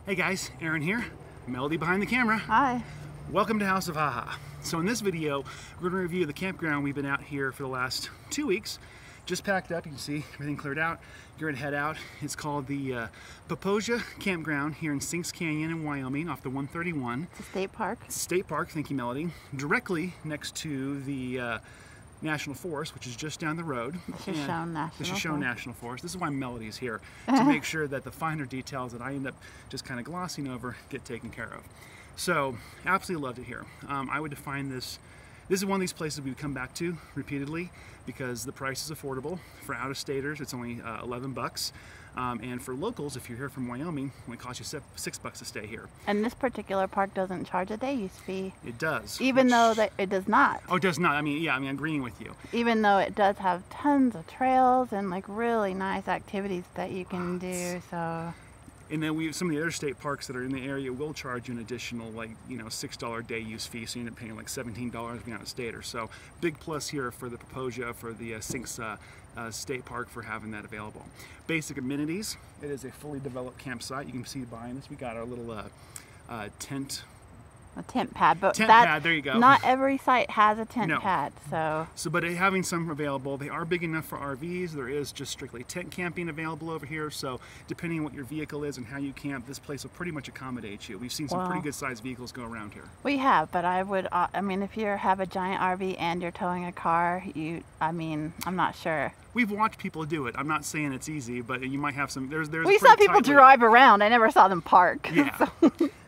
Hey guys, Aaron here, Melody behind the camera. Hi. Welcome to House of Haha. So in this video, we're going to review the campground. We've been out here for the last 2 weeks. Just packed up, you can see everything cleared out. You're going to head out. It's called the Popo Campground here in Sinks Canyon in Wyoming off the 131. It's a state park. State park, thank you Melody. Directly next to the National Forest, which is just down the road. The Shoshone National Forest. This is why Melody's here, to make sure that the finer details that I end up just kind of glossing over get taken care of. So, absolutely loved it here. I would define this is one of these places we would come back to repeatedly because the price is affordable. For out-of-staters, it's only 11 bucks. And for locals, if you're here from Wyoming, it only costs you $6 to stay here. And this particular park doesn't charge a day use fee. It does. Even though it does not. Oh, it does not. I'm agreeing with you. Even though it does have tons of trails and like really nice activities that you can do. So. And then some of the other state parks that are in the area will charge you an additional, $6 day use fee, so you end up paying like $17 being out of stater. So big plus here for the Popo, for the Sinks State Park, for having that available. Basic amenities: it is a fully developed campsite. You can see behind us we got our little tent. A tent pad, but tent pad, there you go. Not every site has a tent pad, but having some available. They are big enough for RVs. There is just strictly tent camping available over here. So depending on what your vehicle is and how you camp, this place will pretty much accommodate you. We've seen some pretty good sized vehicles go around here. We have, but if you have a giant RV and you're towing a car, I'm not sure. We've watched people do it. I'm not saying it's easy, but you might have some. We saw people drive around. I never saw them park. Yeah.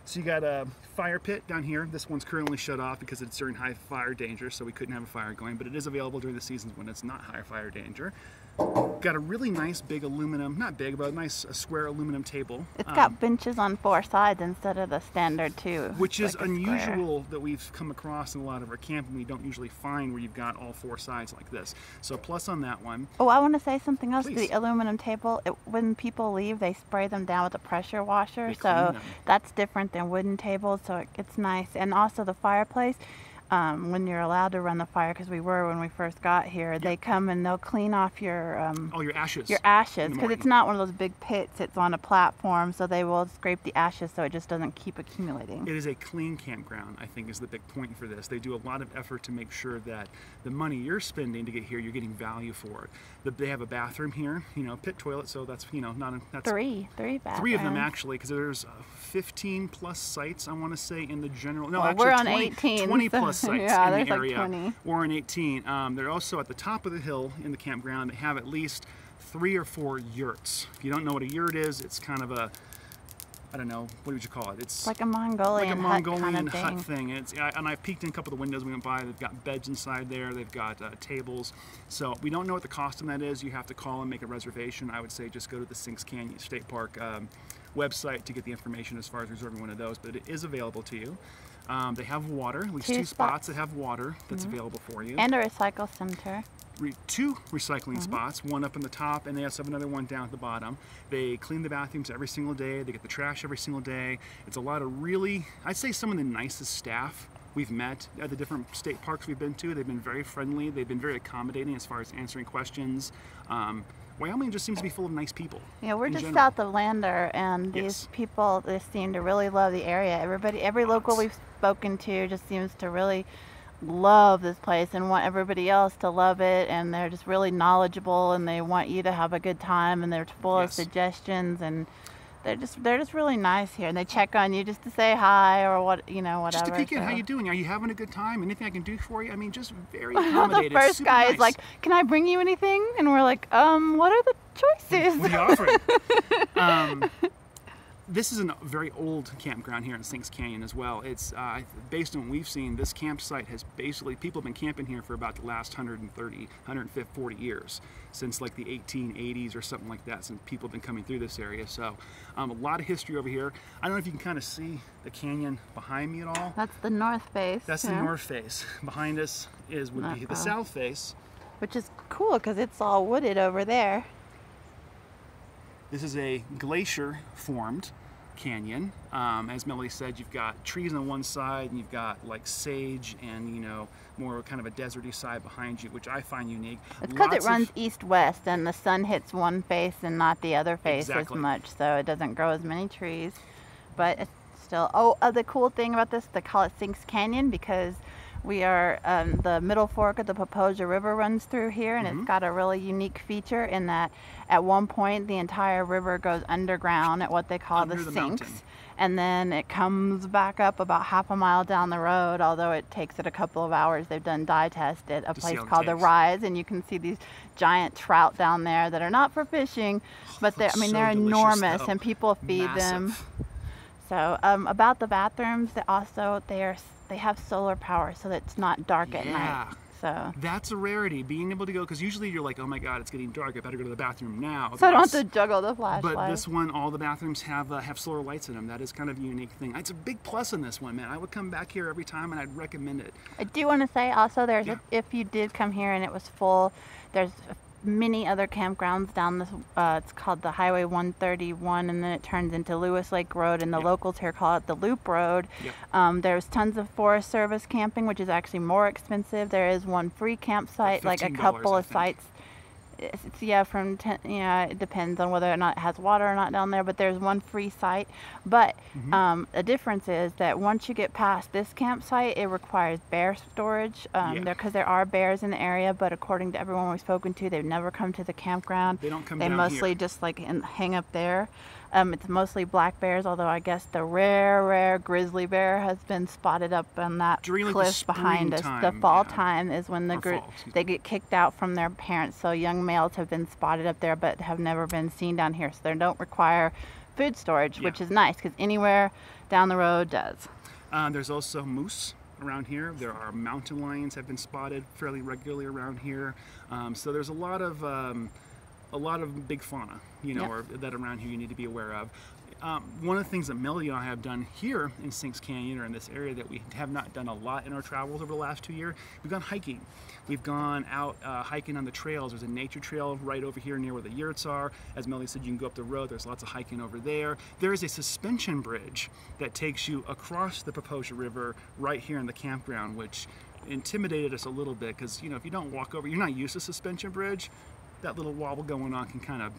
So you got a fire pit down here. This one's currently shut off because it's during high fire danger, so we couldn't have a fire going, but it is available during the seasons when it's not high fire danger. Got a really nice big aluminum, not big, but a nice square aluminum table. It's got benches on 4 sides instead of the standard 2. Which is unusual that we've come across in a lot of our camping. We don't usually find where you've got all 4 sides like this. So plus on that one. Oh, I want to say something else. Please. The aluminum table, when people leave, they spray them down with a pressure washer. So that's different than wooden tables, so it's nice. And also the fireplace. When you're allowed to run the fire, because we were when we first got here, they come and they'll clean off your your ashes. Your ashes, because it's not one of those big pits. It's on a platform, so they will scrape the ashes so it just doesn't keep accumulating. It is a clean campground, I think, is the big point for this. They do a lot of effort to make sure that the money you're spending to get here, you're getting value for it. They have a bathroom here, pit toilet, so that's that's three bathrooms. 3 of them actually, because there's 15 plus sites, I want to say, in the general. No, well, actually, we're on 18. 20 plus sites in the area. Like 20. We're on 18. They're also at the top of the hill in the campground. They have at least 3 or 4 yurts. If you don't know what a yurt is, it's kind of a, I don't know, what would you call it? It's like a Mongolian hut thing. And I peeked in a couple of the windows we went by. They've got beds inside there. They've got tables. So we don't know what the cost on that is. You have to call and make a reservation. I would say just go to the Sinks Canyon State Park website to get the information as far as reserving one of those. But it is available to you. They have water, at least 2 spots that have water that's available for you. And a recycle center. 2 recycling spots, one up in the top, and they also have another one down at the bottom. They clean the bathrooms every single day. They get the trash every single day. It's a lot of really, I'd say, some of the nicest staff we've met at the different state parks we've been to. They've been very friendly. They've been very accommodating as far as answering questions. Wyoming just seems to be full of nice people. Yeah, we're just south of Lander, and these people, they seem to really love the area. Every local we've spoken to just seems to really love this place and want everybody else to love it, and they're just really knowledgeable, and they want you to have a good time, and they're full of suggestions, and they're just really nice here, and they check on you just to say hi or whatever. Just to peek in, how you doing? Are you having a good time? Anything I can do for you? Just very accommodated. The first guy is like, "Can I bring you anything?" And we're like, "What are the choices?" What are you offering? This is a very old campground here in Sinks Canyon as well. It's based on what we've seen, this campsite has basically, people have been camping here for about the last 140 years, since like the 1880s or something like that, since people have been coming through this area. So a lot of history over here. I don't know if you can kind of see the canyon behind me at all. That's the north face. That's the north face. Behind us would be the south face. Which is cool because it's all wooded over there. This is a glacier formed canyon. As Melody said, you've got trees on one side and you've got like sage and more kind of a deserty side behind you, which I find unique. It's because it runs east-west and the sun hits one face and not the other face as much, so it doesn't grow as many trees. but it's still. Oh, the cool thing about this, they call it Sinks Canyon because we are the middle fork of the Popo River runs through here, and it's got a really unique feature in that at one point the entire river goes underground at what they call the sinks, mountain. and then it comes back up about half a mile down the road, although it takes it a couple of hours. They've done dye test at a place called the Rise, and you can see these giant trout down there that are not for fishing, but they're, I mean, they're enormous, and people feed them. So about the bathrooms, they have solar power, so that it's not dark at night. So that's a rarity, being able to go, because usually you're like, oh my god, it's getting dark, I better go to the bathroom now. So I don't have to juggle the flashlight. But this one, all the bathrooms have solar lights in them. That is kind of a unique thing. It's a big plus in this one, man. I would come back here every time, and I'd recommend it. I do want to say also, there's if you did come here and it was full, there's many other campgrounds down this. It's called the Highway 131, and then it turns into Lewis Lake Road, and the locals here call it the Loop Road. There's tons of Forest Service camping, which is actually more expensive. There is one free campsite, like a couple of sites. From 10, it depends on whether or not it has water or not down there, but there's one free site. But the difference is that once you get past this campsite, it requires bear storage, because there are bears in the area, but according to everyone we've spoken to, they've never come to the campground. They don't come down here. They mostly just like hang up there. It's mostly black bears, although I guess the rare grizzly bear has been spotted up on that cliff behind us. The fall time is when they get kicked out from their parents, so young males have been spotted up there but have never been seen down here, so they don't require food storage, which is nice because anywhere down the road does. There's also moose around here. There are mountain lions have been spotted fairly regularly around here, so there's a lot of big fauna, that around here you need to be aware of. One of the things that Melody and I have done here in Sinks Canyon, or in this area that we have not done a lot in our travels over the last 2 years, we've gone hiking. We've gone out hiking on the trails. There's a nature trail right over here near where the yurts are. As Melody said, you can go up the road. There's lots of hiking over there. There is a suspension bridge that takes you across the Popo River right here in the campground, which intimidated us a little bit because, if you don't walk over, you're not used to suspension bridge, that little wobble going on can kind of,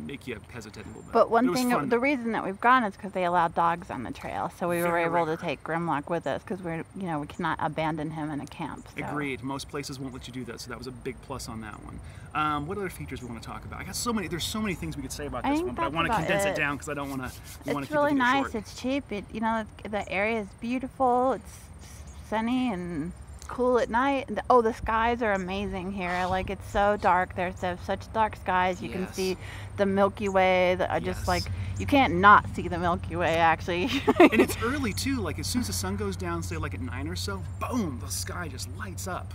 make you hesitate a little bit. But one thing, the reason that we've gone is because they allow dogs on the trail, so we were able to take Grimlock with us because we cannot abandon him in a camp. So. Agreed. Most places won't let you do that, so that was a big plus on that one. What other features we want to talk about? I got so many. There's so many things we could say about this one, but I want to condense it down because I don't want to. It's really nice. It's cheap. The area is beautiful. It's sunny and cool at night. The skies are amazing here. Like, it's so dark. There's such dark skies. You can see the Milky Way. You can't not see the Milky Way, actually. And it's early too. Like, as soon as the sun goes down, say like at 9 or so, boom, the sky just lights up.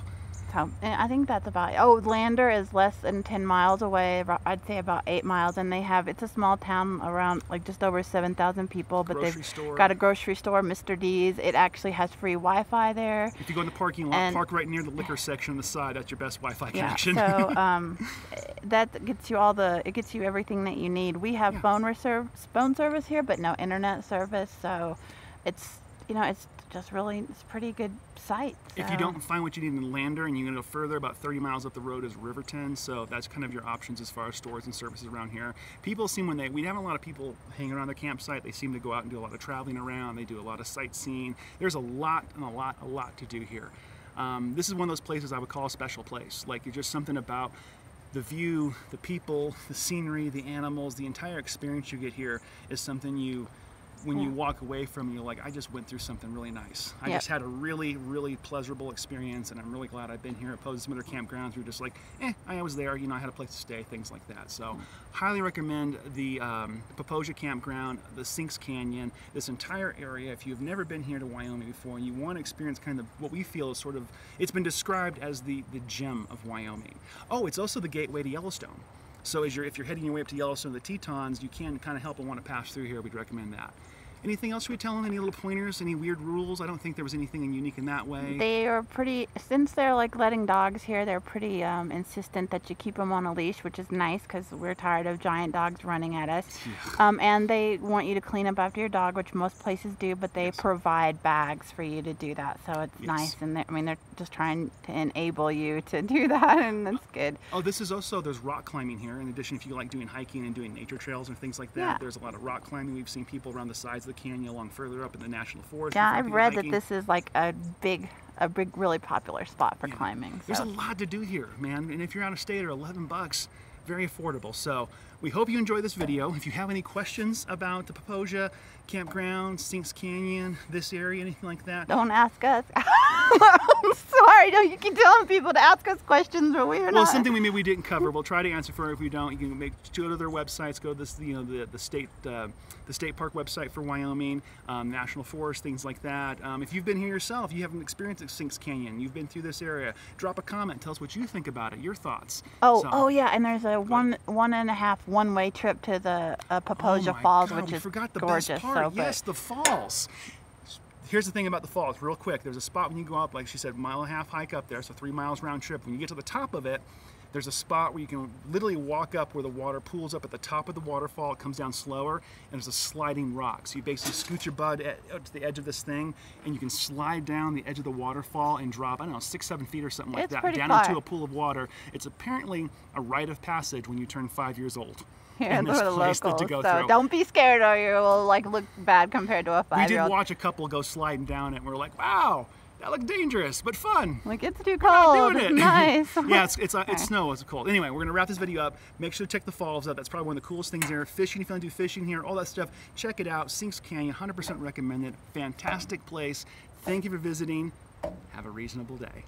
So, and I think that's about Lander is less than 10 miles away, I'd say about 8 miles, and it's a small town around like just over 7,000 people, but they've got a grocery store, Mr. D's. It actually has free Wi-Fi there. If you go in the parking lot, park right near the liquor section on the side, that's your best Wi-Fi connection. So that gets you everything that you need. We have phone service here, but no internet service, so it's just really, it's a pretty good site. So. If you don't find what you need in Lander and you're going to go further, about 30 miles up the road is Riverton, so that's kind of your options as far as stores and services around here. People seem, we have a lot of people hanging around their campsite, they seem to go out and do a lot of traveling around, they do a lot of sightseeing. There's a lot to do here. This is one of those places I would call a special place. Like, it's just something about the view, the people, the scenery, the animals, the entire experience you get here is something when you walk away from, you're like, I just went through something really nice. I just had a really, really pleasurable experience, and I'm really glad I've been here. Opposed to some other campgrounds, you're just like, I was there, I had a place to stay, things like that. So, highly recommend the Popo Campground, the Sinks Canyon, this entire area. If you've never been here to Wyoming before, and you want to experience kind of what we feel is sort of, it's been described as the gem of Wyoming. Oh, it's also the gateway to Yellowstone. So if you're heading your way up to Yellowstone, the Tetons, you can kind of help and want to pass through here. We'd recommend that. Anything else we tell them? Any little pointers? Any weird rules? I don't think there was anything unique in that way. They are pretty, since they're like letting dogs here, they're pretty insistent that you keep them on a leash, which is nice because we're tired of giant dogs running at us. Yeah. And they want you to clean up after your dog, which most places do, but they provide bags for you to do that, so it's nice. And I mean, they're just trying to enable you to do that, and that's good. Oh, this is also, there's rock climbing here. In addition, if you like doing hiking and doing nature trails and things like that, there's a lot of rock climbing. We've seen people around the sides of the canyon along further up in the national forest. Yeah, I've read that this is like a big, really popular spot for climbing. So. There's a lot to do here, man. And if you're out of state, or $11, very affordable. So we hope you enjoy this video. If you have any questions about the Popo Campground, Sinks Canyon, this area, anything like that, don't ask us. I'm sorry, no, you keep telling people to ask us questions, but we're not. Well, something maybe we didn't cover. We'll try to answer for it. If we don't, you can go to their websites, go to this, the state park website for Wyoming, national forest, things like that. If you've been here yourself, you have an experience at Sinks Canyon, you've been through this area, drop a comment, tell us what you think about it, your thoughts. Oh yeah, and there's a one-and-a-half-one-way trip to the Popo Falls, which is forgot the gorgeous. Best part. Yes, the falls. Here's the thing about the falls, real quick. There's a spot when you go up, like she said, 1.5 mile hike up there, so 3 miles round trip. When you get to the top of it, there's a spot where you can literally walk up where the water pools up at the top of the waterfall. It comes down slower, and there's a sliding rock. So you basically scoot your butt out to the edge of this thing, and you can slide down the edge of the waterfall and drop, I don't know, 6-7 feet or something like that, down into a pool of water. It's apparently a rite of passage when you turn 5 years old. Yeah, they're the locals, so don't be scared or you will like look bad compared to a 5-year-old. We did watch a couple go sliding down it, and we're like, wow, that looked dangerous, but fun. Like, it's too cold. It's nice. Yeah, it's snow, it's cold. Anyway, we're gonna wrap this video up. Make sure to check the falls out. That's probably one of the coolest things there. Fishing, if you want to do fishing here, all that stuff, check it out. Sinks Canyon, 100% recommended. Fantastic place. Thank you for visiting. Have a reasonable day.